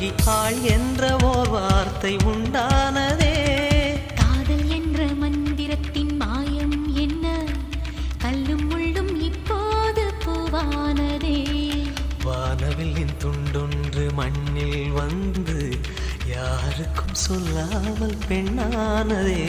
பெண்ணாகி ஆள் என்ற ஓர் வார்த்தை உண்டானதே. காதல் என்ற மந்திரத்தின் மாயம் என்ன, கல்லும் முள்ளும் இப்போது பூவானதே. வானவில்லின் துண்டொன்று மண்ணில் வந்து யாருக்கும் சொல்லாமல் பெண்ணானதே.